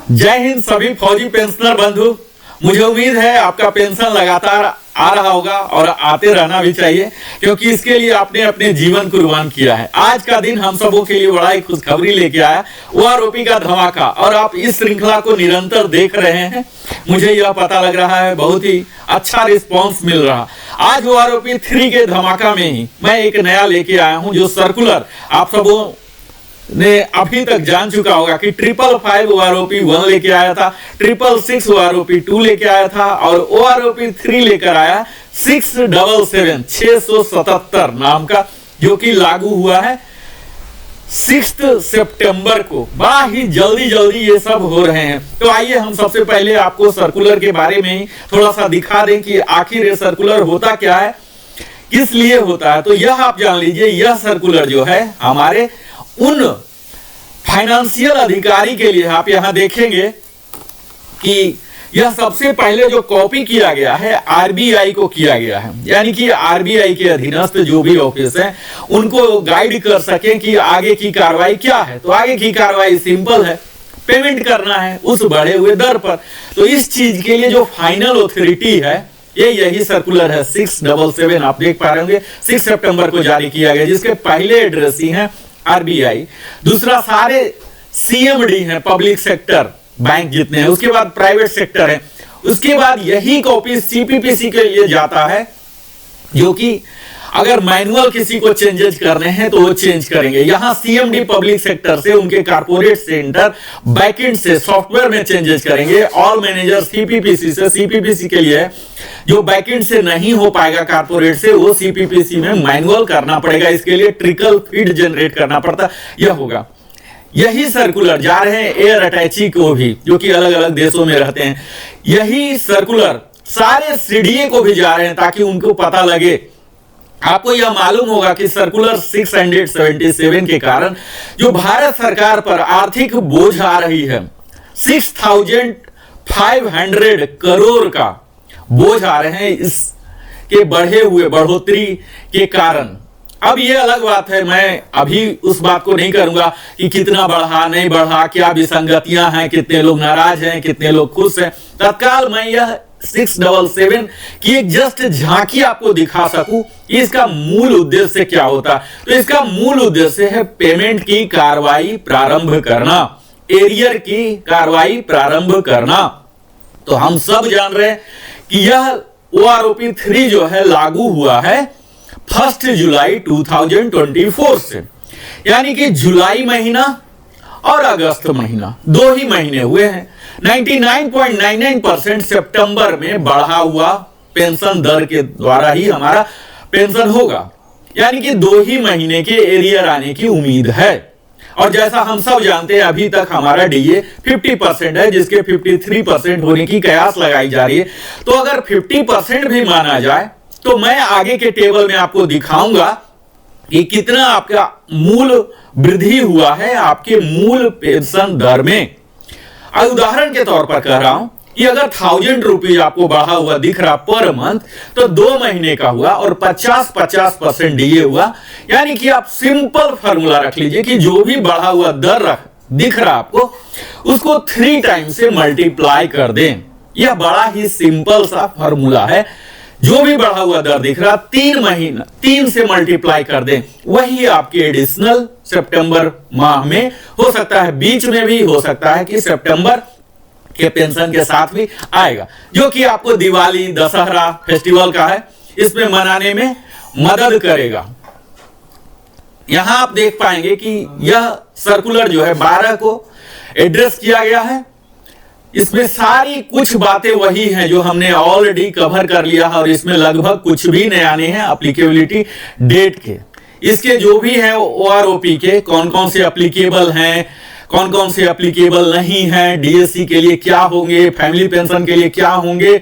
जय हिंद सभी फौजी पेंशनर बंधु। मुझे उम्मीद है आपका पेंशन लगातार आ रहा होगा और आते रहना भी चाहिए, क्योंकि इसके लिए आपने अपने जीवन कुर्बान किया है। आज का दिन हम सबों के लिए बड़ा ही खुशखबरी लेके आया, ओआरओपी का धमाका। और आप इस श्रृंखला को निरंतर देख रहे हैं, मुझे यह पता लग रहा है बहुत ही अच्छा रिस्पॉन्स मिल रहा। आज ओआरओपी 3 के धमाका में ही मैं एक नया लेके आया हूं, जो सर्कुलर आप सबों ने अभी तक जान चुका होगा कि 555 ओआरओपी 1 लेके आया था, 666 ओआरओपी 2 लेके आया था और ओआरओपी 3 लेकर आया 677 नाम का, जो कि लागू हुआ है 6 सितंबर को। बड़ा ही जल्दी ये सब हो रहे हैं। तो आइए हम सबसे पहले आपको सर्कुलर के बारे में ही थोड़ा सा दिखा दें कि आखिर ये सर्कुलर होता क्या है, किस लिए होता है। तो यह आप जान लीजिए, यह सर्कुलर जो है हमारे उन फाइनेंशियल अधिकारी के लिए, आप यहां देखेंगे कि यह सबसे पहले जो कॉपी किया गया है आरबीआई को किया गया है, यानी कि आरबीआई के अधीनस्थ जो भी ऑफिस है उनको गाइड कर सकें कि आगे की कार्रवाई क्या है। तो आगे की कार्रवाई सिंपल है, पेमेंट करना है उस बढ़े हुए दर पर। तो इस चीज के लिए जो फाइनल अथॉरिटी है यही सर्कुलर है 677। आप देख पा रहे होंगे 6 सितंबर को जारी किया गया, जिसके पहले एड्रेसी हैं आरबीआई, दूसरा सारे सीएमडी हैं, पब्लिक सेक्टर बैंक जितने हैं, उसके बाद प्राइवेट सेक्टर है, उसके बाद यही कॉपी सीपीपीसी के लिए जाता है, जो कि अगर मैनुअल किसी को चेंजेस करने हैं तो वो चेंज करेंगे। यहां सीएमडी पब्लिक सेक्टर से उनके कारपोरेट सेंटर बैकएंड से सॉफ्टवेयर में चेंजेस करेंगे। ऑल मैनेजर सीपीपीसी से, सीपीपीसी के लिए जो बैकएंड से नहीं हो पाएगा कारपोरेट से, वो सीपीपीसी में मैनुअल करना पड़ेगा। इसके लिए ट्रिकल फीड जनरेट करना पड़ता, यह होगा। यही सर्कुलर जा रहे हैं एयर अटैची को भी, जो कि अलग अलग देशों में रहते हैं। यही सर्कुलर सारे सीडीए को भी जा रहे हैं, ताकि उनको पता लगे। आपको यह मालूम होगा कि सर्कुलर 677 के कारण जो भारत सरकार पर आर्थिक बोझ आ रही है, 6500 करोड़ का बोझ आ रहे हैं इसके बढ़ोतरी के कारण। अब यह अलग बात है, मैं अभी उस बात को नहीं करूंगा कि कितना बढ़ा नहीं बढ़ा, क्या विसंगतियां हैं, कितने लोग नाराज हैं, कितने लोग खुश हैं। तत्काल मैं यह 677 की एक जस्ट झांकी आपको दिखा सकूं कि इसका मूल उद्देश्य क्या होता। तो इसका मूल उद्देश्य है पेमेंट की कार्रवाई प्रारंभ करना, एरियर की कार्रवाई प्रारंभ करना। तो हम सब जान रहे हैं कि यह ओआरओपी 3 जो है लागू हुआ है 1 जुलाई 2024 से, यानी कि जुलाई महीना और अगस्त महीना 2 ही महीने हुए हैं। 99.99% सितंबर में बढ़ा हुआ पेंशन दर के द्वारा ही हमारा पेंशन होगा, यानी कि 2 ही महीने के एरियर आने की उम्मीद है। और जैसा हम सब जानते हैं, अभी तक हमारा डीए 50% है, जिसके 53% होने की कयास लगाई जा रही है। तो अगर 50% भी माना जाए तो मैं आगे के टेबल में आपको दिखाऊंगा कि कितना आपका मूल वृद्धि हुआ है आपके मूल पेंशन दर में। उदाहरण के तौर पर कह रहा हूं कि अगर 1000 रुपीज आपको बढ़ा हुआ दिख रहा पर मंथ, तो 2 महीने का हुआ और 50% डीए हुआ। यानी कि आप सिंपल फॉर्मूला रख लीजिए कि जो भी बढ़ा हुआ दर दिख रहा आपको, उसको 3 टाइम से मल्टीप्लाई कर दें। यह बड़ा ही सिंपल सा फॉर्मूला है। जो भी बढ़ा हुआ दर दिख रहा 3 से मल्टीप्लाई कर दें, वही आपके एडिशनल सितंबर माह में हो सकता है, बीच में भी हो सकता है कि सितंबर के पेंशन के साथ भी आएगा, जो कि आपको दिवाली दशहरा फेस्टिवल का है, इसमें मनाने में मदद करेगा। यहां आप देख पाएंगे कि यह सर्कुलर जो है 12 को एड्रेस किया गया है। इसमें सारी कुछ बातें वही हैं जो हमने ऑलरेडी कवर कर लिया है, और इसमें लगभग कुछ भी नया नहीं है एप्लीकेबिलिटी डेट के। इसके जो भी हैं ओआरओपी के कौन कौन से एप्लीकेबल हैं, कौन कौन से एप्लीकेबल नहीं हैं, डीएससी के लिए क्या होंगे, फैमिली पेंशन के लिए क्या होंगे,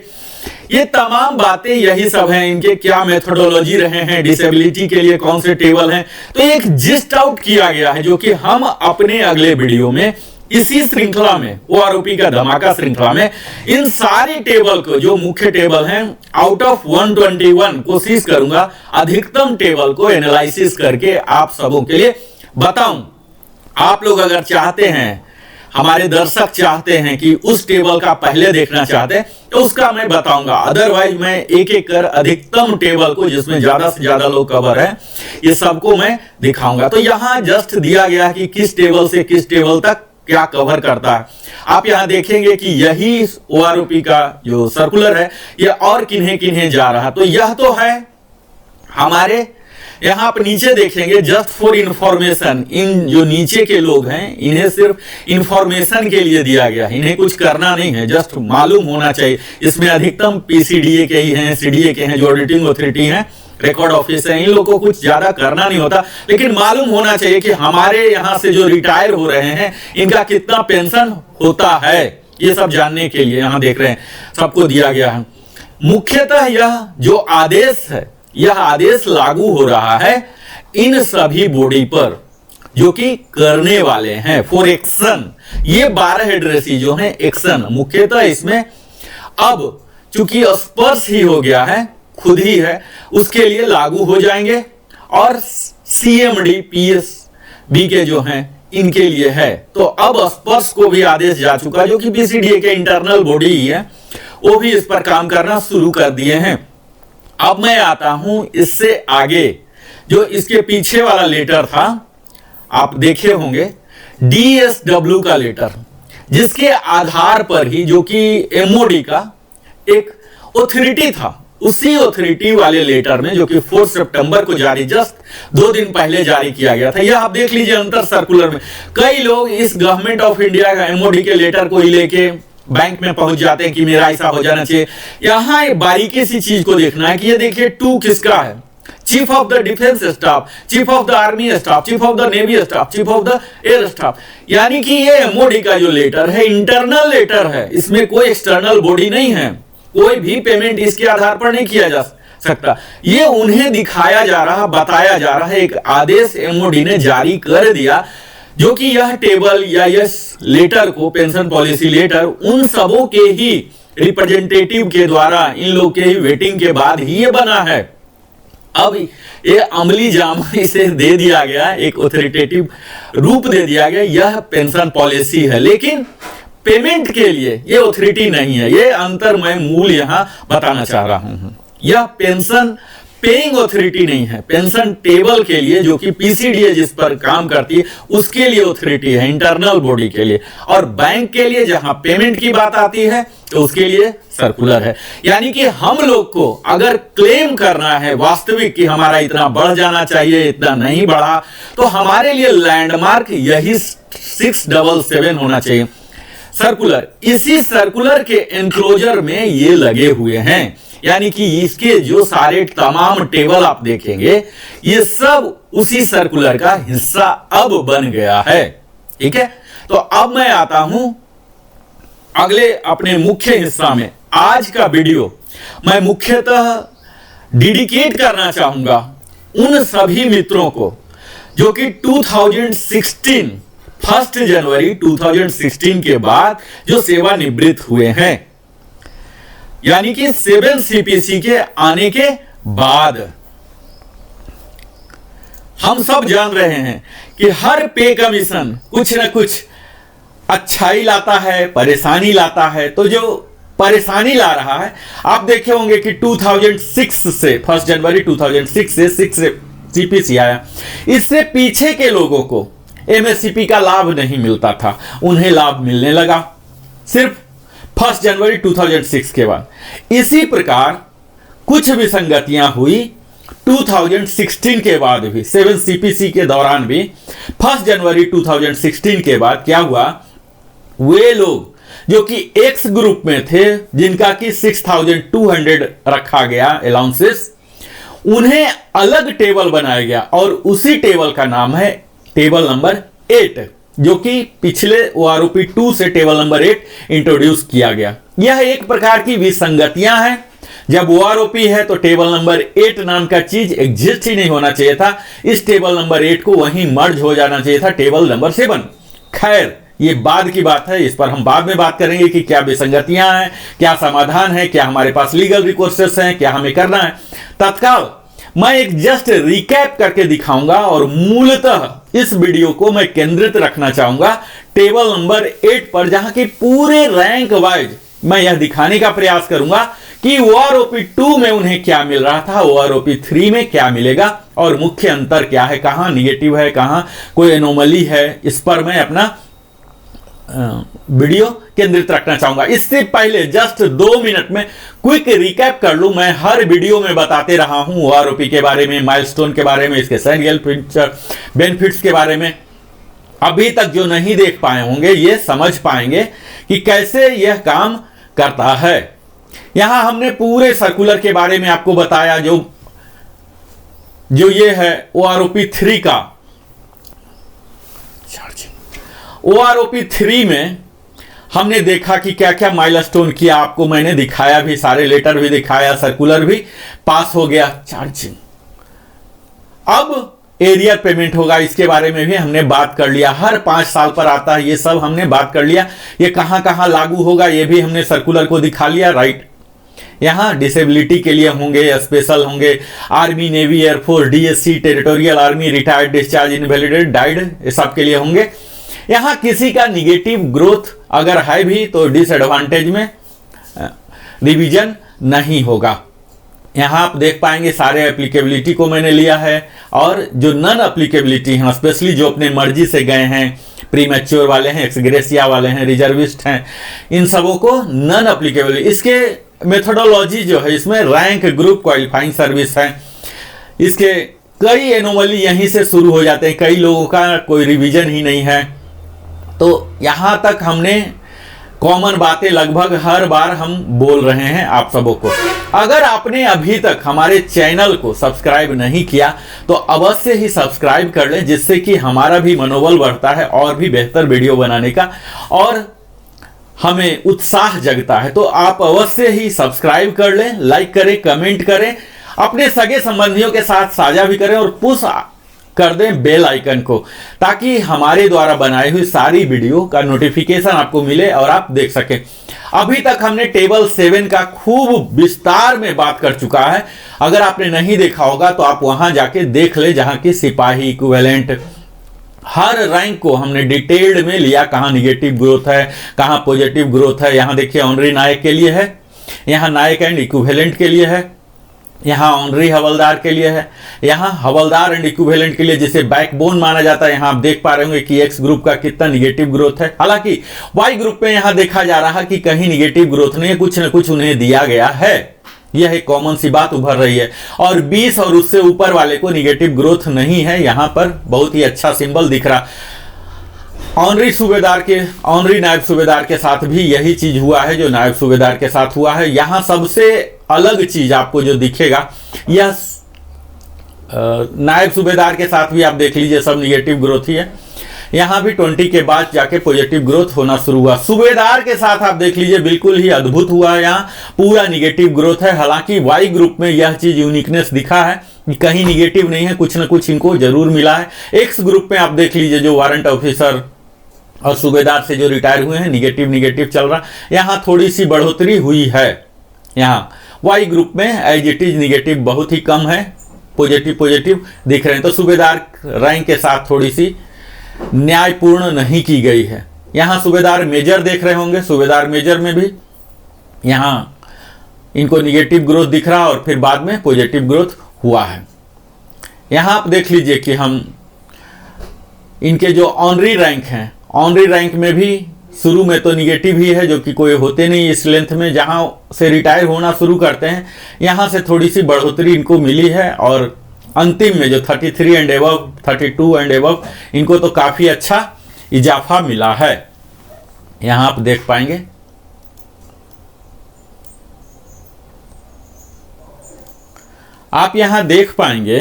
ये तमाम बातें यही सब हैं। इनके क्या मेथोडोलॉजी रहे हैं, डिसेबिलिटी के लिए कौन से टेबल हैं, तो एक जिस्ट आउट किया गया है, जो कि हम अपने अगले वीडियो में इसी श्रृंखला में, ओआरओपी का धमाका श्रृंखला में, इन सारे टेबल को, जो मुख्य टेबल हैं, आउट ऑफ 121 कोशिश करूंगा अधिकतम टेबल को एनालिसिस करके आप सबों के लिए बताऊं। आप लोग अगर चाहते हैं हमारे दर्शक चाहते हैं कि उस टेबल का पहले देखना चाहते हैं तो उसका मैं बताऊंगा, अदरवाइज मैं एक एक कर अधिकतम टेबल को जिसमें ज्यादा से ज्यादा लोग कवर है ये सबको मैं दिखाऊंगा। तो यहां जस्ट दिया गया है कि किस टेबल से किस टेबल तक क्या कवर करता है। आप यहां देखेंगे कि यही OROP का जो सर्कुलर है ये और किन्हें किन्हें जा रहा, तो यह तो है हमारे। यहां आप नीचे देखेंगे जस्ट फॉर इंफॉर्मेशन, इन जो नीचे के लोग हैं इन्हें सिर्फ इंफॉर्मेशन के लिए दिया गया है, इन्हें कुछ करना नहीं है, जस्ट मालूम होना चाहिए। इसमें अधिकतम PCDA के ही हैं, CDA के हैं, जो ऑडिटिंग अथॉरिटी हैं, रिकॉर्ड ऑफिस है, इन लोगों को कुछ ज्यादा करना नहीं होता, लेकिन मालूम होना चाहिए कि हमारे यहां से जो रिटायर हो रहे हैं इनका कितना पेंशन होता है, ये सब जानने के लिए यहां देख रहे हैं सबको दिया गया है। मुख्यतः यह जो आदेश है यह आदेश लागू हो रहा है इन सभी बॉडी पर जो कि करने वाले हैं फॉर एक्शन। ये 12 एड्रेसी जो हैं एक्शन, मुख्यतः इसमें अब चूंकि स्पर्श ही हो गया है, खुद ही है, उसके लिए लागू हो जाएंगे। और CMD PSB के जो हैं इनके लिए है, तो अब स्पर्श को भी आदेश जा चुका जो कि PCDA के इंटरनल बॉडी ही है, वो भी इस पर काम करना शुरू कर दिए हैं। अब मैं आता हूं इससे आगे, जो इसके पीछे वाला लेटर था आप देखे होंगे, DSW का लेटर, जिसके आधार पर ही जो कि MOD का एक ऑथोरिटी था, उसी ऑथोरिटी वाले लेटर में जो कि 4 सितंबर को जारी, जस्ट 2 दिन पहले जारी किया गया था। यह आप देख लीजिए अंतर सर्कुलर में कई लोग इस गवर्नमेंट ऑफ इंडिया का MOD के लेटर को ही लेके बैंक में पहुंच जाते हैं कि मेरा ऐसा हो जाना चाहिए। यहां एक बारीकी सी चीज को देखना है कि ये देखिए 2 किसका है, chief of the defence staff, chief of the army staff, chief of the navy staff, chief of the air staff, यानी कि ये MOD का जो लेटर है इंटरनल लेटर है, इसमें कोई एक्सटर्नल बॉडी नहीं है, कोई भी पेमेंट इसके आधार पर नहीं किया जा सकता। ये उन्हें दिखाया जा रहा, बताया जा रहा है, एक आदेश MOD ने जारी कर दिया जो कि यह टेबल या यह लेटर को, पेंशन पॉलिसी लेटर, उन सबों के ही रिप्रेजेंटेटिव के द्वारा, इन लोग के ही वेटिंग के बाद ही ये बना है। अब ये अमली जामा इसे दे दिया गया, एक ऑथोरिटेटिव रूप दे दिया गया, यह पेंशन पॉलिसी है, लेकिन पेमेंट के लिए ये ऑथोरिटी नहीं है। ये अंतर मैं मूल यहां बताना चाह रहा हूं। यह पेंशन पेइंग ऑथोरिटी नहीं है, पेंशन टेबल के लिए जो कि PCDA जिस पर काम करती है उसके लिए ऑथोरिटी है, इंटरनल बॉडी के लिए। और बैंक के लिए जहां पेमेंट की बात आती है तो उसके लिए सर्कुलर है। यानी कि हम लोग को अगर क्लेम करना है वास्तविक कि हमारा इतना बढ़ जाना चाहिए, इतना नहीं बढ़ा, तो हमारे लिए लैंडमार्क यही 677 होना चाहिए सर्कुलर। इसी सर्कुलर के एनक्लोजर में ये लगे हुए हैं, यानी कि इसके जो सारे तमाम टेबल आप देखेंगे ये सब उसी सर्कुलर का हिस्सा अब बन गया है। ठीक है, तो अब मैं आता हूं अगले अपने मुख्य हिस्सा में। आज का वीडियो मैं मुख्यतः डेडिकेट करना चाहूंगा उन सभी मित्रों को जो कि 2016 1 जनवरी 2016 के बाद जो सेवानिवृत्त हुए हैं, यानी कि 7 CPC के आने के बाद। हम सब जान रहे हैं कि हर पे कमीशन कुछ ना कुछ अच्छाई लाता है, परेशानी लाता है। तो जो परेशानी ला रहा है, आप देखे होंगे कि 2006 से 1 जनवरी 2006 से 6 CPC आया। इससे पीछे के लोगों को MSCP का लाभ नहीं मिलता था, उन्हें लाभ मिलने लगा सिर्फ 1 जनवरी 2006 के बाद। इसी प्रकार कुछ विसंगतियां हुई 2016 के बाद भी, 7 CPC के दौरान भी। 1 जनवरी 2016 के बाद क्या हुआ, वे लोग जो कि X ग्रुप में थे जिनका कि 6200 रखा गया अलाउंसेस, उन्हें अलग टेबल बनाया गया और उसी टेबल का नाम है टेबल नंबर 8, जो कि पिछले OROP 2 से टेबल नंबर 8 इंट्रोड्यूस किया गया। यह एक प्रकार की विसंगतियां हैं। जब OROP है तो टेबल नंबर 8 नाम का चीज एग्जिस्ट ही नहीं होना चाहिए था। इस टेबल नंबर 8 को वहीं मर्ज हो जाना चाहिए था टेबल नंबर 7। खैर, ये बाद की बात है, इस पर हम बाद में बात करेंगे कि क्या विसंगतियां हैं, क्या समाधान है, क्या हमारे पास लीगल रिकोर्सेस हैं, क्या हमें करना है। तत्काल मैं एक जस्ट रिकैप करके दिखाऊंगा और मूलतः इस वीडियो को मैं केंद्रित रखना चाहूंगा टेबल नंबर 8 पर, जहां की पूरे रैंक वाइज मैं यह दिखाने का प्रयास करूंगा कि OROP 2 में उन्हें क्या मिल रहा था, OROP 3 में क्या मिलेगा और मुख्य अंतर क्या है, कहां निगेटिव है, कहां कोई एनोमली है। इस पर मैं अपना वीडियो केंद्रित रखना चाहूंगा। इससे पहले जस्ट 2 मिनट में क्विक रिकैप कर लूं। मैं हर वीडियो में बताते रहा हूं OROP के बारे में, माइलस्टोन के बारे में, इसके सैरियल बेनिफिट्स के बारे में। अभी तक जो नहीं देख पाए होंगे ये समझ पाएंगे कि कैसे यह काम करता है। यहां हमने पूरे सर्कुलर के बारे में आपको बताया, जो ये है OROP 3 का OROP 3 में हमने देखा कि क्या क्या माइलस्टोन किया, आपको मैंने दिखाया भी, सारे लेटर भी दिखाया, सर्कुलर भी पास हो गया। चार्जिंग अब एरियर पेमेंट होगा, इसके बारे में भी हमने बात कर लिया। हर 5 साल पर आता है, ये सब हमने बात कर लिया। ये कहां कहां लागू होगा ये भी हमने सर्कुलर को दिखा लिया, राइट। यहां डिसेबिलिटी के लिए होंगे, स्पेशल होंगे, army, navy, air force, DSC, territorial army, retired, discharge, invalidate, died, ये सब के लिए होंगे। यहां किसी का निगेटिव ग्रोथ अगर है भी तो डिसएडवांटेज में रिवीजन नहीं होगा। यहां आप देख पाएंगे सारे एप्लीकेबिलिटी को मैंने लिया है, और जो नॉन एप्लीकेबिलिटी हैं, स्पेशली जो अपने मर्जी से गए हैं, प्रीमैच्योर वाले हैं, एक्सग्रेसिया वाले हैं, रिजर्विस्ट हैं, इन सबों को नॉन एप्लीकेबल। इसके मेथोडोलॉजी जो है, इसमें रैंक, ग्रुप, क्वालिफाइंग सर्विस है, इसके कई एनोमली यहीं से शुरू हो जाते हैं। कई लोगों का कोई रिवीजन ही नहीं है। तो यहां तक हमने कॉमन बातें लगभग हर बार हम बोल रहे हैं आप सबों को। अगर आपने अभी तक हमारे चैनल को सब्सक्राइब नहीं किया तो अवश्य ही सब्सक्राइब कर लें, जिससे कि हमारा भी मनोबल बढ़ता है और भी बेहतर वीडियो बनाने का, और हमें उत्साह जगता है। तो आप अवश्य ही सब्सक्राइब कर लें, लाइक करें, कमेंट करें, अपने सगे संबंधियों के साथ साझा भी करें, और पुश कर दें बेल आइकन को, ताकि हमारे द्वारा बनाई हुई सारी वीडियो का नोटिफिकेशन आपको मिले और आप देख सकें। अभी तक हमने टेबल 7 का खूब विस्तार में बात कर चुका है। अगर आपने नहीं देखा होगा तो आप वहां जाके देख ले, जहां की सिपाही, इक्विवेलेंट, हर रैंक को हमने डिटेल्ड में लिया, कहां निगेटिव ग्रोथ है, कहां पॉजिटिव ग्रोथ है। यहां देखिए ऑनरी नायक के लिए है, यहां नायक एंड इक्विवेलेंट के लिए है, यहां ऑनरी हवलदार के लिए है, यहां हवलदार एंड इक्विवेलेंट के लिए, जिसे बैकबोन माना जाता है। यहां आप देख पा रहे होंगे कि एक्स ग्रुप का कितना निगेटिव ग्रोथ है। हालांकि वाई ग्रुप में यहां देखा जा रहा है कि कहीं निगेटिव ग्रोथ नहीं है, कुछ न कुछ उन्हें दिया गया है। यह एक कॉमन सी बात उभर रही है। और 20 और उससे ऊपर वाले को निगेटिव ग्रोथ नहीं है। यहां पर बहुत ही अच्छा सिंबल दिख रहा। ऑनरी सूबेदार के, ऑनरी नायब सूबेदार के साथ भी यही चीज हुआ है जो नायब सूबेदार के साथ हुआ है। यहां सबसे अलग चीज आपको जो दिखेगा, यह नायब सूबेदार के साथ भी आप देख लीजिए, सब निगेटिव ग्रोथ ही है। यहां भी 20 के बाद जाके पॉजिटिव ग्रोथ होना शुरू हुआ। सूबेदार के साथ आप देख लीजिए, बिल्कुल ही अद्भुत हुआ है, यहाँ पूरा निगेटिव ग्रोथ है। हालांकि वाई ग्रुप में यह चीज यूनिकनेस दिखा है कि कहीं निगेटिव नहीं है, कुछ न कुछ इनको जरूर मिला है। एक्स ग्रुप में आप देख लीजिए, जो वारंट ऑफिसर और सूबेदार से जो रिटायर हुए हैं, निगेटिव चल रहा। यहाँ थोड़ी सी बढ़ोतरी हुई है। यहाँ वाई ग्रुप में एज इट इज निगेटिव बहुत ही कम है, पॉजिटिव दिख रहे हैं। तो सूबेदार रैंक के साथ थोड़ी सी न्यायपूर्ण नहीं की गई है। यहाँ सूबेदार मेजर देख रहे होंगे, सूबेदार मेजर में भी यहाँ इनको निगेटिव ग्रोथ दिख रहा और फिर बाद में पॉजिटिव ग्रोथ हुआ है। यहाँ आप देख लीजिए कि हम इनके जो ऑनरी रैंक हैं, ऑनरी रैंक में भी शुरू में तो निगेटिव ही है, जो कि कोई होते नहीं इस लेंथ में। जहां से रिटायर होना शुरू करते हैं, यहां से थोड़ी सी बढ़ोतरी इनको मिली है, और अंतिम में जो 33 एंड एबव, 32 एंड एबव, इनको तो काफी अच्छा इजाफा मिला है। यहां आप देख पाएंगे। आप यहां देख पाएंगे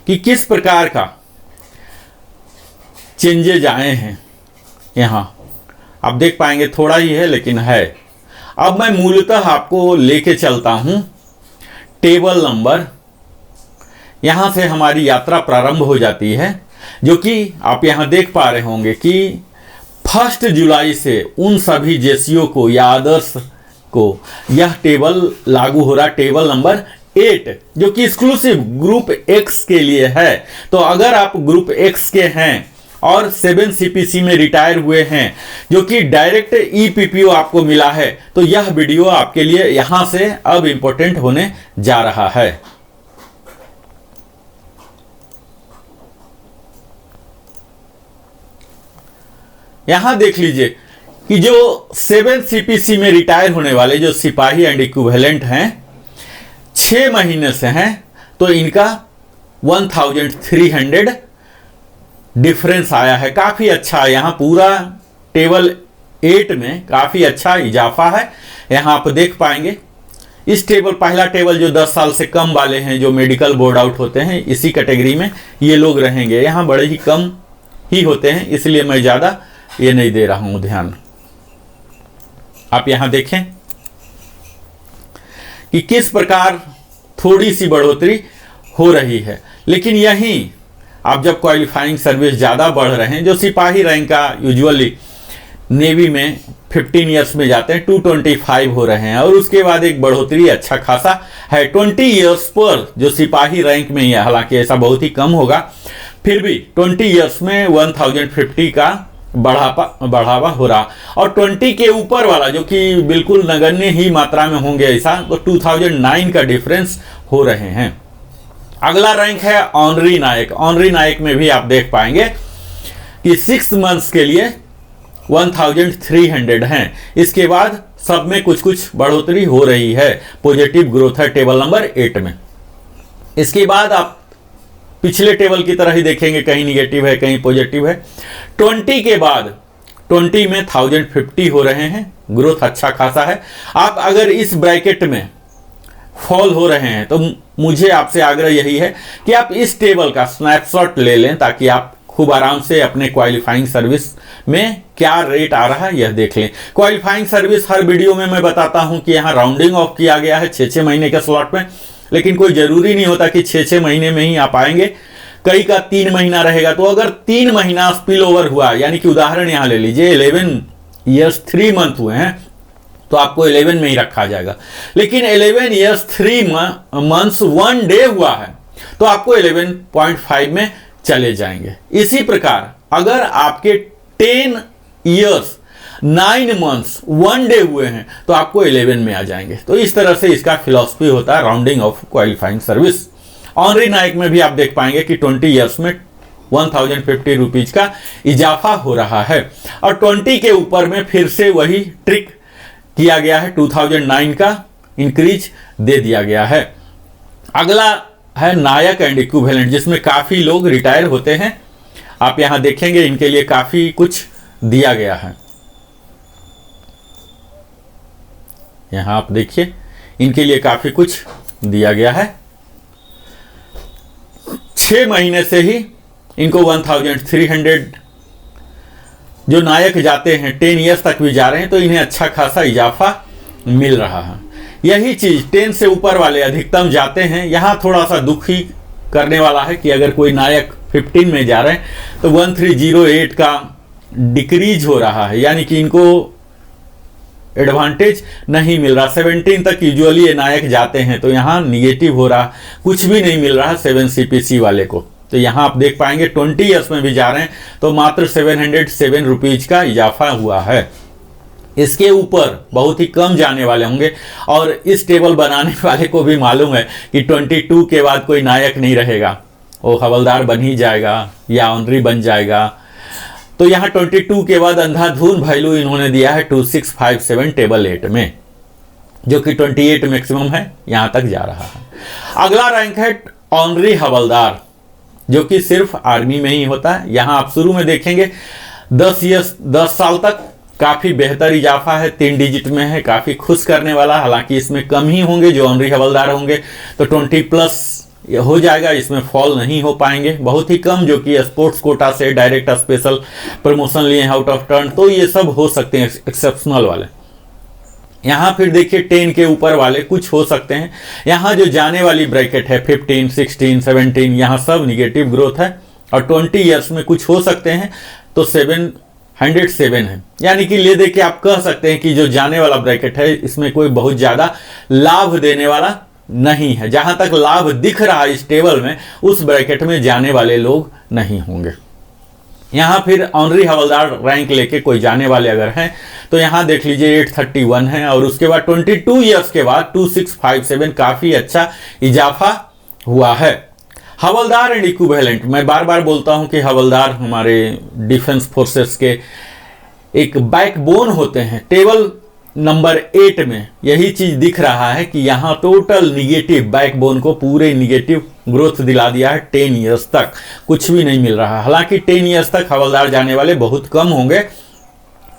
कि किस प्रकार का चेंजेज आए हैं। यहां आप देख पाएंगे, थोड़ा ही है लेकिन है। अब मैं मूलतः आपको लेके चलता हूं टेबल नंबर, यहां से हमारी यात्रा प्रारंभ हो जाती है, जो कि आप यहां देख पा रहे होंगे कि 1 जुलाई से उन सभी जेसीओ को या अदर्स को यह टेबल लागू हो रहा। टेबल नंबर 8 जो कि एक्सक्लूसिव ग्रुप एक्स के लिए है। तो अगर आप ग्रुप एक्स के हैं और 7 CPC में रिटायर हुए हैं जो कि डायरेक्ट EPPO आपको मिला है, तो यह वीडियो आपके लिए यहां से अब इंपॉर्टेंट होने जा रहा है। यहां देख लीजिए कि जो 7 CPC में रिटायर होने वाले जो सिपाही एंड इक्विवेलेंट हैं 6 महीने से हैं, तो इनका 1300 डिफरेंस आया है। काफी अच्छा, यहां पूरा टेबल 8 में काफी अच्छा इजाफा है। यहां आप देख पाएंगे इस टेबल, पहला टेबल जो 10 साल से कम वाले हैं जो मेडिकल बोर्ड आउट होते हैं, इसी कैटेगरी में ये लोग रहेंगे। यहां बड़े ही कम ही होते हैं, इसलिए मैं ज्यादा ये नहीं दे रहा हूं ध्यान। आप यहां देखें कि किस प्रकार थोड़ी सी बढ़ोतरी हो रही है। लेकिन यहीं आप जब क्वालिफाइंग सर्विस ज़्यादा बढ़ रहे हैं, जो सिपाही रैंक का यूजुअली नेवी में 15 ईयर्स में जाते हैं 225 हो रहे हैं, और उसके बाद एक बढ़ोतरी अच्छा खासा है 20 ईयर्स पर जो सिपाही रैंक में ही है। हालांकि ऐसा बहुत ही कम होगा, फिर भी 20 ईयर्स में 1050 का बढ़ावा हो रहा। और 20 के ऊपर वाला जो कि बिल्कुल नगण्य ही मात्रा में होंगे ऐसा, तो 2009 का डिफरेंस हो रहे हैं। अगला रैंक है ऑनरी नायक। ऑनरी नायक में भी आप देख पाएंगे कि 6 मंथ्स के लिए 1300 हैं। इसके बाद सब में कुछ कुछ बढ़ोतरी हो रही है, पॉजिटिव ग्रोथ है टेबल नंबर 8 में। इसके बाद आप पिछले टेबल की तरह ही देखेंगे, कहीं निगेटिव है कहीं पॉजिटिव है। 20 के बाद 20 में 1050 हो रहे हैं, ग्रोथ अच्छा खासा है। आप अगर इस ब्रैकेट में फॉल हो रहे हैं तो मुझे आपसे आग्रह यही है कि आप इस टेबल का स्नैपशॉट ले लें, ताकि आप खूब आराम से अपने क्वालिफाइंग सर्विस में क्या रेट आ रहा है यह देख लें। क्वालिफाइंग सर्विस हर वीडियो में मैं बताता हूं कि यहाँ राउंडिंग ऑफ किया गया है 6-6 महीने के स्लॉट में, लेकिन कोई जरूरी नहीं होता कि 6-6 महीने में ही आप आएंगे। कई का 3 महीना रहेगा, तो अगर 3 महीना स्पिल ओवर हुआ, यानी कि उदाहरण यहां ले लीजिए 11 ईयर्स 3 मंथ हुए हैं, तो आपको 11 में ही रखा जाएगा। लेकिन 11 ईयर्स 3 मंथ्स 1 डे हुआ है, तो आपको 11.5 में चले जाएंगे। इसी प्रकार अगर आपके 10 ईयर्स 9 मंथ्स 1 डे हुए हैं, तो आपको 11 में आ जाएंगे। तो इस तरह से इसका फिलॉसफी होता है rounding off qualifying service. Honorary Naik में भी आप देख पाएंगे कि 20 ईयर्स में 1050 रुपीज का इजाफा हो रहा है, और 20 के ऊपर में फिर से वही ट्रिक किया गया है, 2009 का इंक्रीज दे दिया गया है। अगला है नायक एंड इक्विवेलेंट, जिसमें काफी लोग रिटायर होते हैं। आप यहां देखेंगे इनके लिए काफी कुछ दिया गया है। यहां आप देखिए इनके लिए काफी कुछ दिया गया है। 6 महीने से ही इनको 1300 जो नायक जाते हैं 10 ईयर्स तक भी जा रहे हैं, तो इन्हें अच्छा खासा इजाफा मिल रहा है। यही चीज 10 से ऊपर वाले अधिकतम जाते हैं। यहां थोड़ा सा दुख ही करने वाला है कि अगर कोई नायक 15 में जा रहे हैं तो 1308 का डिक्रीज हो रहा है, यानी कि इनको एडवांटेज नहीं मिल रहा। 17 तक यूजुअली ये नायक जाते हैं, तो यहाँ निगेटिव हो रहा, कुछ भी नहीं मिल रहा 7 CPC वाले को। तो यहाँ आप देख पाएंगे 20 ईयर्स में भी जा रहे हैं तो मात्र 707 रुपीज का इजाफा हुआ है। इसके ऊपर बहुत ही कम जाने वाले होंगे, और इस टेबल बनाने वाले को भी मालूम है कि 22 के बाद कोई नायक नहीं रहेगा, वो हवलदार बन ही जाएगा या ऑनरी बन जाएगा। तो यहाँ 22 के बाद अंधाधुन वैल्यू इन्होंने दिया है 2657 टेबल 8 में, जो कि 28 मैक्सिमम है, यहां तक जा रहा है। अगला रैंक है ऑनरी हवलदार, जो कि सिर्फ आर्मी में ही होता है। यहां आप शुरू में देखेंगे 10 साल तक काफी बेहतर इजाफा है, 3 डिजिट में है, काफी खुश करने वाला। हालांकि इसमें कम ही होंगे जो ऑनरी हवलदार होंगे, तो 20+ हो जाएगा, इसमें फॉल नहीं हो पाएंगे। बहुत ही कम जो कि स्पोर्ट्स कोटा से डायरेक्ट स्पेशल प्रमोशन लिए आउट ऑफ टर्न, तो ये सब हो सकते हैं एक्सेप्शनल वाले। यहाँ फिर देखिए 10 के ऊपर वाले कुछ हो सकते हैं। यहाँ जो जाने वाली ब्रैकेट है 15, 16, 17, यहाँ सब निगेटिव ग्रोथ है, और 20 ईयर्स में कुछ हो सकते हैं, तो 707 है। यानी कि ले दे के आप कह सकते हैं कि जो जाने वाला ब्रैकेट है इसमें कोई बहुत ज्यादा लाभ देने वाला नहीं है। जहां तक लाभ दिख रहा है इस टेबल में, उस ब्रैकेट में जाने वाले लोग नहीं होंगे। यहाँ फिर ऑनरी हवलदार रैंक लेके कोई जाने वाले अगर हैं तो यहाँ देख लीजिए 831 है, और उसके बाद 22 ईयर्स के बाद 2657 काफ़ी अच्छा इजाफा हुआ है। हवलदार एंड इक्विवेलेंट, मैं बार बार बोलता हूँ कि हवलदार हमारे डिफेंस फोर्सेस के एक बैकबोन होते हैं। टेबल नंबर 8 में यही चीज दिख रहा है कि यहाँ टोटल निगेटिव, बैकबोन को पूरे निगेटिव ग्रोथ दिला दिया है। 10 ईयर्स तक कुछ भी नहीं मिल रहा। हालांकि 10 ईयर्स तक हवलदार जाने वाले बहुत कम होंगे।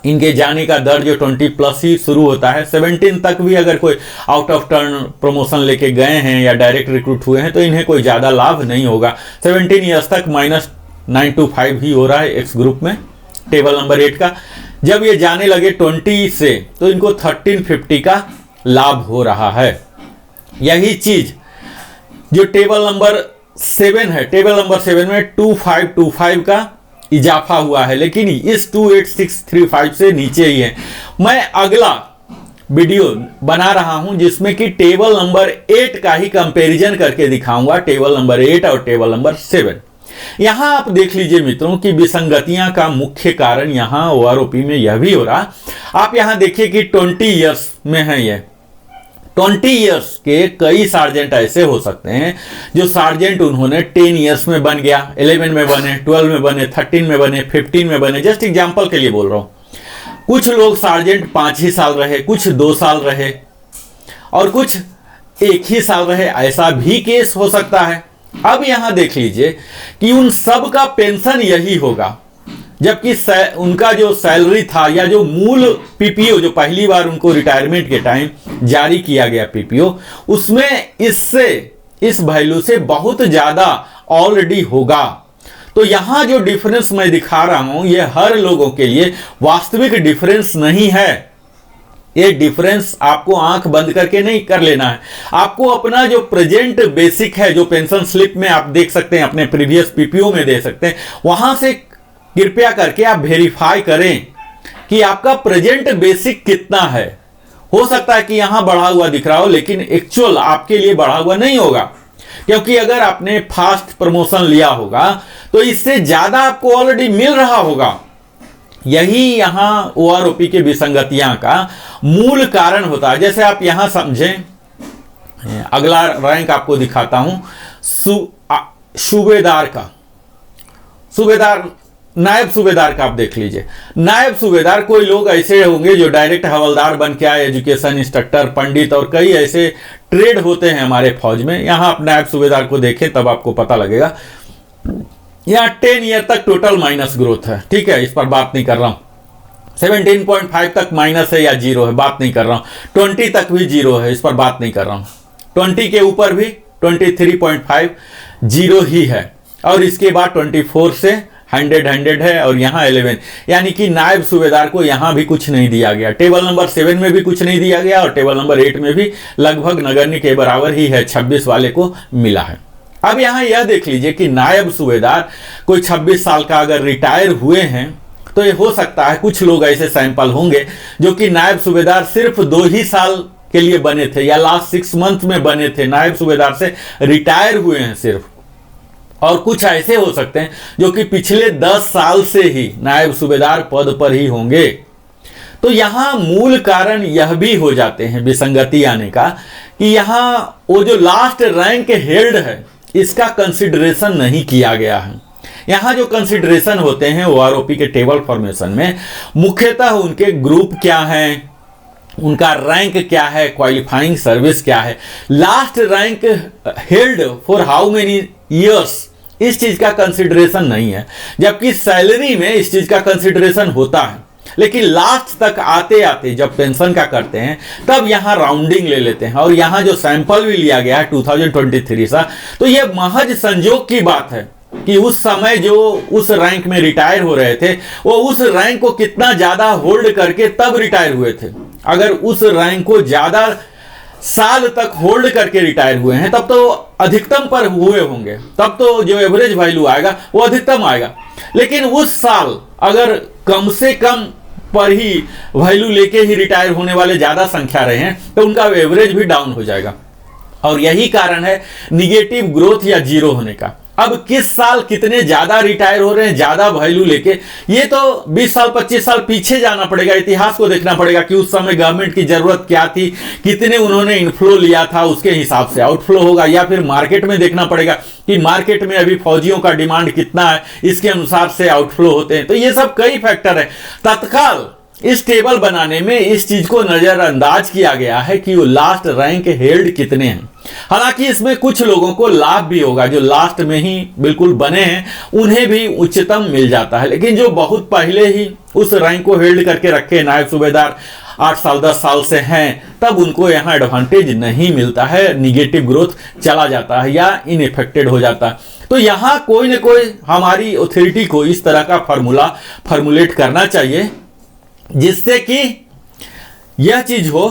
इनके जाने का दर जो 20+ ही शुरू होता है। 17 तक भी अगर कोई आउट ऑफ टर्न प्रमोशन लेके गए हैं या डायरेक्ट रिक्रूट हुए हैं तो इन्हें कोई ज़्यादा लाभ नहीं होगा। 17 ईयर्स तक -925 ही हो रहा है एक्स ग्रुप में टेबल नंबर 8 का। जब ये जाने लगे 20 से तो इनको 1350 का लाभ हो रहा है। यही चीज जो टेबल नंबर 7 है, टेबल नंबर 7 में 2525 का इजाफा हुआ है, लेकिन इस 28635 से नीचे ही है। मैं अगला वीडियो बना रहा हूं जिसमें कि टेबल नंबर 8 का ही कंपैरिजन करके दिखाऊंगा, टेबल नंबर 8 और टेबल नंबर 7। यहां आप देख लीजिए मित्रों कि विसंगतियां का मुख्य कारण यहां ओआरओपी में यह भी हो रहा। आप यहां देखिए कि 20 ईयर्स में है ये 20 ईयर्स के कई सार्जेंट ऐसे हो सकते हैं जो सार्जेंट उन्होंने 10 ईयर्स में बन गया, 11 में बने, 12 में बने, 13 में बने, 15 में बने। जस्ट एग्जांपल के लिए बोल रहा हूं। कुछ लोग सार्जेंट 5 ही साल रहे, कुछ 2 साल रहे और कुछ 1 ही साल रहे। ऐसा भी केस हो सकता है। अब यहां देख लीजिए कि उन सब का पेंशन यही होगा, जबकि उनका जो सैलरी था या जो मूल पीपीओ जो पहली बार उनको रिटायरमेंट के टाइम जारी किया गया पीपीओ, उसमें इससे इस वैल्यू से बहुत ज्यादा ऑलरेडी होगा। तो यहां जो डिफरेंस मैं दिखा रहा हूं ये हर लोगों के लिए वास्तविक डिफरेंस नहीं है। ये डिफरेंस आपको आंख बंद करके नहीं कर लेना है। आपको अपना जो प्रेजेंट बेसिक है, जो पेंशन स्लिप में आप देख सकते हैं, अपने प्रीवियस पीपीओ में दे सकते हैं, वहां से कृपया करके आप वेरीफाई करें कि आपका प्रेजेंट बेसिक कितना है। हो सकता है कि यहां बढ़ा हुआ दिख रहा हो लेकिन एक्चुअल आपके लिए बढ़ा हुआ नहीं होगा, क्योंकि अगर आपने फास्ट प्रमोशन लिया होगा तो इससे ज्यादा आपको ऑलरेडी मिल रहा होगा। यही यहां ओआरओपी के विसंगतियां का मूल कारण होता है। जैसे आप यहां समझें, अगला रैंक आपको दिखाता हूं सूबेदार का, सूबेदार नायब सूबेदार का आप देख लीजिए। नायब सूबेदार कोई लोग ऐसे होंगे जो डायरेक्ट हवलदार बन के आए, एजुकेशन इंस्ट्रक्टर, पंडित और कई ऐसे ट्रेड होते हैं हमारे फौज में। यहां आप नायब सूबेदार को देखें तब आपको पता लगेगा। यहाँ 10 ईयर तक टोटल माइनस ग्रोथ है, ठीक है, इस पर बात नहीं कर रहा हूं। 17.5 तक माइनस है या जीरो है, बात नहीं कर रहा हूं। 20 तक भी जीरो है, इस पर बात नहीं कर रहा हूं। 20 के ऊपर भी 23.5 जीरो ही है, और इसके बाद 24 से 100 है, और यहाँ 11, यानी कि नायब सूबेदार को यहाँ भी कुछ नहीं दिया गया। टेबल नंबर 7 में भी कुछ नहीं दिया गया और टेबल नंबर 8 में भी लगभग नगण्य के बराबर ही है, 26 वाले को मिला है। अब यहाँ यह देख लीजिए कि नायब सूबेदार कोई 26 साल का अगर रिटायर हुए हैं तो ये हो सकता है कुछ लोग ऐसे सैंपल होंगे जो कि नायब सूबेदार सिर्फ 2 ही साल के लिए बने थे या लास्ट 6 मंथ में बने थे, नायब सूबेदार से रिटायर हुए हैं सिर्फ। और कुछ ऐसे हो सकते हैं जो कि पिछले 10 साल से ही नायब सूबेदार पद पर ही होंगे। तो यहां मूल कारण यह भी हो जाते हैं विसंगति आने का कि यहां वो जो लास्ट रैंक हेल्ड है इसका कंसिडरेशन नहीं किया गया है। यहां जो कंसिडरेशन होते हैं ओआरओपी के टेबल फॉर्मेशन में मुख्यतः उनके ग्रुप क्या हैं, उनका रैंक क्या है, क्वालिफाइंग सर्विस क्या है, last rank held for how many years, इस चीज का कंसिडरेशन नहीं है। जबकि सैलरी में इस चीज का कंसिडरेशन होता है, लेकिन लास्ट तक आते आते जब पेंशन का करते हैं तब यहां राउंडिंग ले लेते हैं। और यहां जो सैंपल भी लिया गया है 2023 सा, तो यह महज संजोग की बात है कि उस समय जो उस रैंक में रिटायर हो रहे थे वो उस रैंक को कितना ज्यादा होल्ड करके तब रिटायर हुए थे। अगर उस रैंक को ज्यादा साल तक होल्ड करके रिटायर हुए हैं तब तो अधिकतम पर हुए होंगे, तब तो जो एवरेज वैल्यू आएगा वो अधिकतम आएगा। लेकिन उस साल अगर कम से कम पर ही वैल्यू लेके ही रिटायर होने वाले ज्यादा संख्या रहे हैं तो उनका एवरेज भी डाउन हो जाएगा। और यही कारण है निगेटिव ग्रोथ या जीरो होने का। अब किस साल कितने ज्यादा रिटायर हो रहे हैं ज्यादा वैल्यू लेके, ये तो 20 साल 25 साल पीछे जाना पड़ेगा, इतिहास को देखना पड़ेगा कि उस समय गवर्नमेंट की जरूरत क्या थी, कितने उन्होंने इनफ्लो लिया था, उसके हिसाब से आउटफ्लो होगा। या फिर मार्केट में देखना पड़ेगा कि मार्केट में अभी फौजियों का डिमांड कितना है, इसके अनुसार से आउटफ्लो होते हैं। तो ये सब कई फैक्टर है। तत्काल इस टेबल बनाने में इस चीज को नजरअंदाज किया गया है कि वो लास्ट रैंक हेल्ड कितने हैं। हालांकि इसमें कुछ लोगों को लाभ भी होगा, जो लास्ट में ही बिल्कुल बने हैं उन्हें भी उच्चतम मिल जाता है, लेकिन जो बहुत पहले ही उस रैंक को हेल्ड करके रखे नायब सूबेदार 8 साल 10 साल से हैं, तब उनको यहाँ एडवांटेज नहीं मिलता है, निगेटिव ग्रोथ चला जाता है या इनइफेक्टेड हो जाता है। तो यहाँ कोई ना कोई हमारी अथॉरिटी को इस तरह का फॉर्मुलेट करना चाहिए जिससे कि यह चीज हो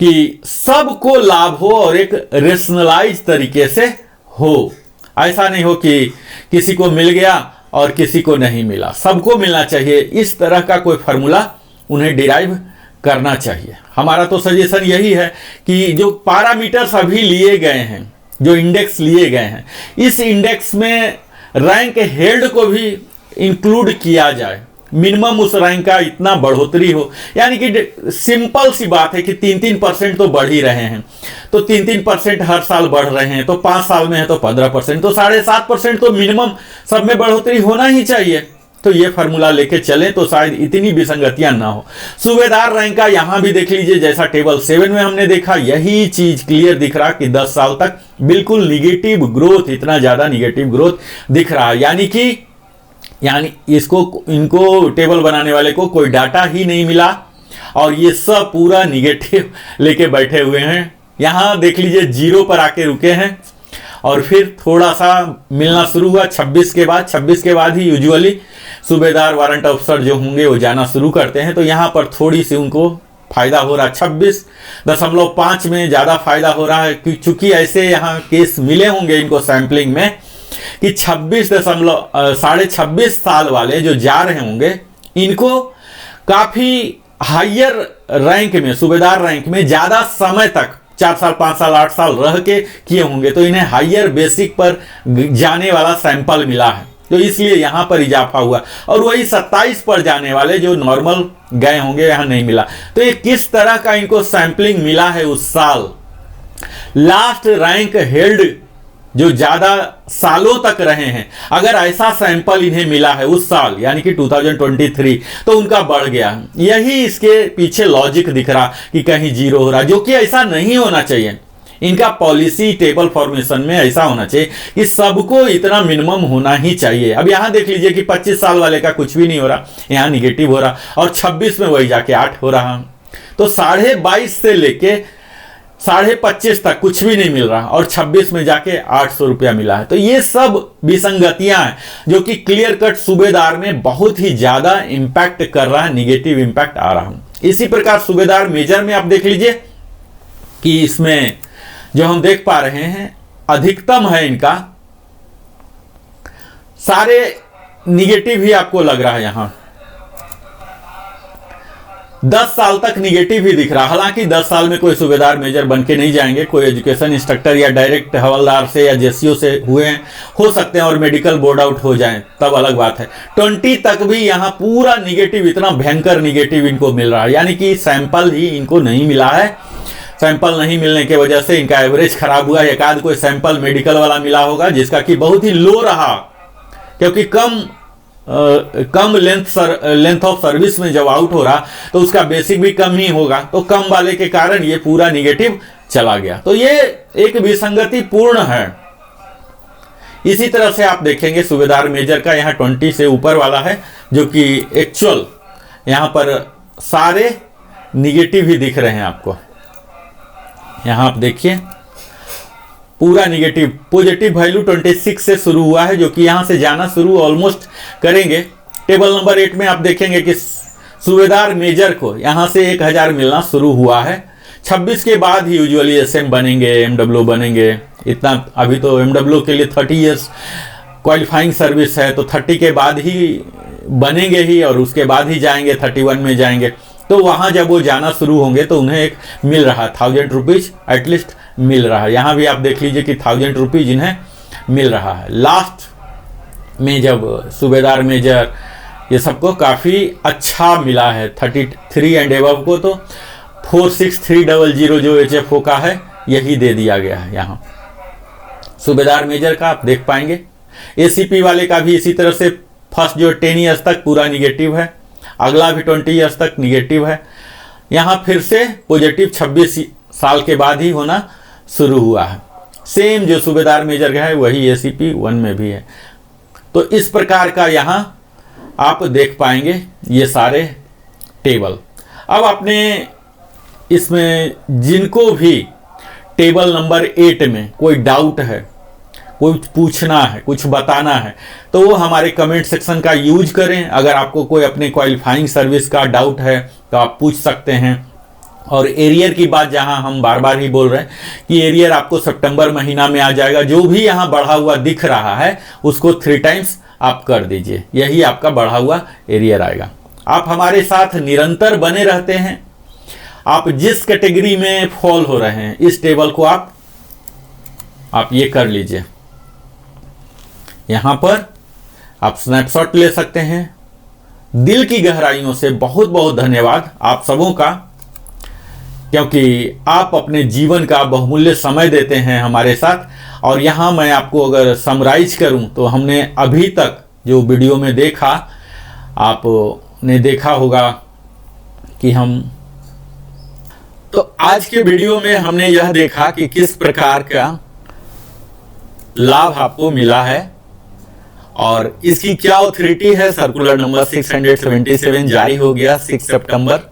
कि सबको लाभ हो और एक रेशनलाइज तरीके से हो। ऐसा नहीं हो कि किसी को मिल गया और किसी को नहीं मिला, सबको मिलना चाहिए। इस तरह का कोई फार्मूला उन्हें डिराइव करना चाहिए। हमारा तो सजेशन यही है कि जो पैरामीटर्स अभी लिए गए हैं, जो इंडेक्स लिए गए हैं, इस इंडेक्स में रैंक हेल्ड को भी इंक्लूड किया जाए। मिनिमम उस रैंक का इतना बढ़ोतरी हो, यानी कि सिंपल सी बात है कि 3-3% तो बढ़ ही रहे हैं, तो 3-3% हर साल बढ़ रहे हैं, तो 5 साल में है तो 15%, तो 7.5% तो मिनिमम सब में बढ़ोतरी होना ही चाहिए। तो ये फार्मूला लेके चलें तो शायद इतनी विसंगतियां ना हो। सूबेदार रैंक का यहां भी देख लीजिए, जैसा टेबल 7 में हमने देखा, यही चीज क्लियर दिख रहा कि 10 साल तक बिल्कुल निगेटिव ग्रोथ, इतना ज्यादा निगेटिव ग्रोथ दिख रहा है। यानी इनको टेबल बनाने वाले को कोई डाटा ही नहीं मिला और ये सब पूरा निगेटिव लेके बैठे हुए हैं। यहां देख लीजिए 0 पर आके रुके हैं और फिर थोड़ा सा मिलना शुरू हुआ 26 के बाद ही यूजुअली सूबेदार वारंट अफसर जो होंगे वो जाना शुरू करते हैं। तो यहां पर थोड़ी सी उनको फायदा हो रहा है, 26.5 में ज्यादा फायदा हो रहा है, चूंकि ऐसे यहाँ केस मिले होंगे इनको सैंपलिंग में कि 26.5 साल वाले जो जा रहे होंगे, इनको काफी हायर रैंक में, सूबेदार रैंक में ज्यादा समय तक 4 साल 5 साल 8 साल रह के किए होंगे, तो इन्हें हायर बेसिक पर जाने वाला सैंपल मिला है, तो इसलिए यहां पर इजाफा हुआ। और वही 27 पर जाने वाले जो नॉर्मल गए होंगे यहां नहीं मिला। तो ये किस तरह का इनको सैंपलिंग मिला है उस साल, लास्ट रैंक हेल्ड जो ज्यादा सालों तक रहे हैं, अगर ऐसा सैंपल इन्हें मिला है उस साल यानी कि 2023, तो उनका बढ़ गया। यही इसके पीछे लॉजिक दिख रहा कि कहीं 0 हो रहा, जो कि ऐसा नहीं होना चाहिए। इनका पॉलिसी टेबल फॉर्मेशन में ऐसा होना चाहिए कि सबको इतना मिनिमम होना ही चाहिए। अब यहां देख लीजिए कि 25 साल वाले का कुछ भी नहीं हो रहा, यहां निगेटिव हो रहा, और 26 में वही जाके 8 हो रहा। तो 22.5 से लेके 25.5 तक कुछ भी नहीं मिल रहा और 26 में जाके 800 रुपया मिला है। तो ये सब विसंगतियां हैं जो कि क्लियर कट सूबेदार में बहुत ही ज्यादा इंपैक्ट कर रहा है, निगेटिव इंपैक्ट आ रहा है। इसी प्रकार सूबेदार मेजर में आप देख लीजिए कि इसमें जो हम देख पा रहे हैं अधिकतम है इनका, सारे निगेटिव ही आपको लग रहा है। यहां 10 साल तक निगेटिव ही दिख रहा। हालांकि 10 साल में कोई सूबेदार मेजर बन के नहीं जाएंगे, कोई एजुकेशन इंस्ट्रक्टर या डायरेक्ट हवलदार से या जेसीओ से हुए हो सकते हैं और मेडिकल बोर्ड आउट हो जाएं, तब अलग बात है। 20 तक भी यहाँ पूरा निगेटिव, इतना भयंकर निगेटिव इनको मिल रहा है, यानी कि सैंपल ही इनको नहीं मिला है। सैंपल नहीं मिलने की वजह से इनका एवरेज खराब हुआ। एक आध कोई सैंपल मेडिकल वाला मिला होगा जिसका कि बहुत ही लो रहा, क्योंकि कम लेंथ ऑफ सर्विस में जब आउट हो रहा तो उसका बेसिक भी कम ही होगा, तो कम वाले के कारण ये पूरा निगेटिव चला गया। तो ये एक विसंगति पूर्ण है। इसी तरह से आप देखेंगे सूबेदार मेजर का यहाँ 20 से ऊपर वाला है, जो कि एक्चुअल यहाँ पर सारे निगेटिव ही दिख रहे हैं आपको। यहाँ आप देखिए पूरा निगेटिव, पॉजिटिव वैल्यू 26 से शुरू हुआ है, जो कि यहां से जाना शुरू ऑलमोस्ट करेंगे। टेबल नंबर 8 में आप देखेंगे कि सूबेदार मेजर को यहां से 1000 मिलना शुरू हुआ है। 26 के बाद ही यूजुअली एसएम बनेंगे, एमडब्ल्यू बनेंगे। इतना अभी तो एमडब्ल्यू के लिए 30 इयर्स क्वालिफाइंग सर्विस है, तो 30 के बाद ही बनेंगे ही और उसके बाद ही जाएंगे, 31 में जाएंगे। तो वहां जब वो जाना शुरू होंगे तो उन्हें एक मिल रहा 1000 रुपीज एटलीस्ट मिल रहा है। यहाँ भी आप देख लीजिए कि 1000 रुपीज इन्हें मिल रहा है। लास्ट में जब सूबेदार मेजर ये सबको काफ़ी अच्छा मिला है, 33 एंड एबव को तो 46300 जो HFO का है यही दे दिया गया है। यहाँ सूबेदार मेजर का आप देख पाएंगे। ACP वाले का भी इसी तरह से फर्स्ट जो 10 ईयर्स तक पूरा निगेटिव है, अगला भी 20 ईयर्स तक निगेटिव है। यहाँ फिर से पॉजिटिव 26 साल के बाद ही होना शुरू हुआ है। सेम जो सूबेदार मेजर का है वही ACP 1 में भी है। तो इस प्रकार का यहाँ आप देख पाएंगे ये सारे टेबल। अब आपने इसमें जिनको भी टेबल नंबर 8 में कोई डाउट है, कुछ पूछना है, कुछ बताना है, तो वो हमारे कमेंट सेक्शन का यूज करें। अगर आपको कोई अपने क्वालिफाइंग सर्विस का डाउट है तो आप पूछ सकते हैं। और एरियर की बात जहां हम बार बार ही बोल रहे हैं कि एरियर आपको सितंबर महीना में आ जाएगा। जो भी यहां बढ़ा हुआ दिख रहा है उसको 3 टाइम्स आप कर दीजिए, यही आपका बढ़ा हुआ एरियर आएगा। आप हमारे साथ निरंतर बने रहते हैं। आप जिस कैटेगरी में फॉल हो रहे हैं इस टेबल को आप ये कर लीजिए। यहां पर आप स्नैपशॉट ले सकते हैं। दिल की गहराइयों से बहुत बहुत धन्यवाद आप सबों का, क्योंकि आप अपने जीवन का बहुमूल्य समय देते हैं हमारे साथ। और यहाँ मैं आपको अगर समराइज करूँ तो हमने अभी तक जो वीडियो में देखा, आपने देखा होगा कि तो आज के वीडियो में हमने यह देखा कि किस प्रकार का लाभ आपको मिला है और इसकी क्या ऑथोरिटी है। सर्कुलर नंबर 677 जारी हो गया 6 सितंबर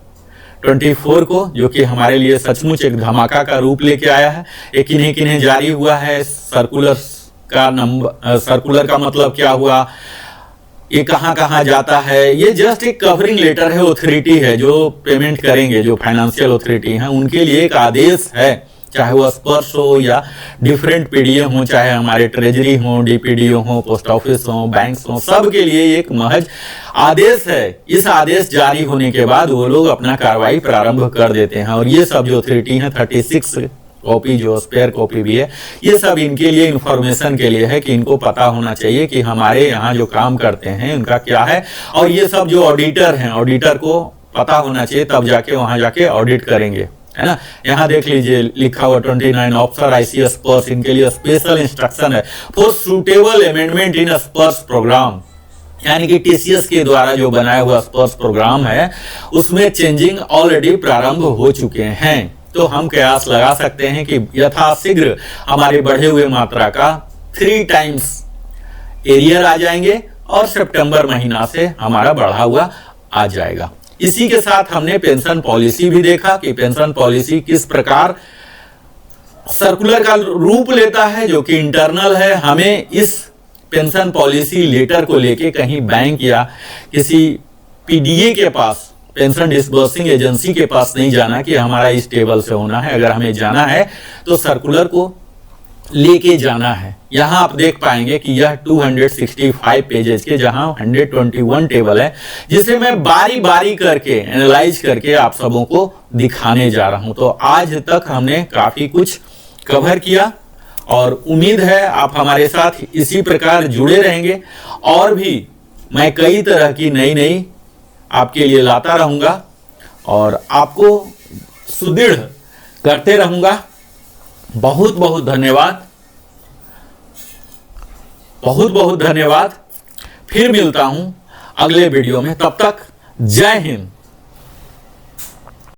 24 को, जो कि हमारे लिए सचमुच एक धमाका का रूप लेके आया है। ये किन्हीं किन्हीं जारी हुआ है। सर्कुलर का नंबर, सर्कुलर का मतलब क्या हुआ, ये कहाँ कहाँ जाता है, ये जस्ट एक कवरिंग लेटर है, ऑथोरिटी है। जो पेमेंट करेंगे, जो फाइनेंशियल ऑथोरिटी है, उनके लिए एक आदेश है, चाहे वो स्पर्श हो या डिफरेंट पीडीए हो, चाहे हमारे ट्रेजरी हो, डीपीडीओ हो, पोस्ट ऑफिस हो, बैंक्स हो, सब के लिए एक महज आदेश है। इस आदेश जारी होने के बाद वो लोग अपना कार्रवाई प्रारंभ कर देते हैं। और ये सब जो ऑथोरिटी है 36 कॉपी जो स्पेयर कॉपी भी है, ये सब इनके लिए इंफॉर्मेशन के लिए है कि इनको पता होना चाहिए कि हमारे यहाँ जो काम करते हैं उनका क्या है। और ये सब जो ऑडिटर हैं, ऑडिटर को पता होना चाहिए, तब जाके वहां जाके ऑडिट करेंगे, है ना। यहाँ देख लीजिए लिखा हुआ 29 ऑफिसर ICS स्पर्श, इनके लिए स्पेशल इंस्ट्रक्शन है फॉर सुटेबल अमेंडमेंट इन स्पर्श प्रोग्राम, यानी कि TCS के द्वारा जो बनाया हुआ स्पर्श प्रोग्राम है उसमें चेंजिंग ऑलरेडी प्रारंभ हो चुके हैं। तो हम कयास लगा सकते हैं कि यथाशीघ्र हमारे बढ़े हुए मात्रा का 3 टाइम्स एरियर आ जाएंगे और सितंबर महीना से हमारा बढ़ा हुआ आ जाएगा। इसी के साथ हमने पेंशन पॉलिसी भी देखा कि पेंशन पॉलिसी किस प्रकार सर्कुलर का रूप लेता है, जो कि इंटरनल है। हमें इस पेंशन पॉलिसी लेटर को लेके कहीं बैंक या किसी PDA के पास, पेंशन डिस्बर्सिंग एजेंसी के पास नहीं जाना कि हमारा इस टेबल से होना है। अगर हमें जाना है तो सर्कुलर को लेके जाना है। यहां आप देख पाएंगे कि यह 265 पेजेस के जहां 121 टेबल है, जिसे मैं बारी बारी करके एनालाइज करके आप सबों को दिखाने जा रहा हूं। तो आज तक हमने काफी कुछ कवर किया और उम्मीद है आप हमारे साथ इसी प्रकार जुड़े रहेंगे। और भी मैं कई तरह की नई आपके लिए लाता रहूंगा और आपको सुदृढ़ करते रहूंगा। बहुत बहुत धन्यवाद, बहुत बहुत धन्यवाद। फिर मिलता हूं अगले वीडियो में, तब तक जय हिंद।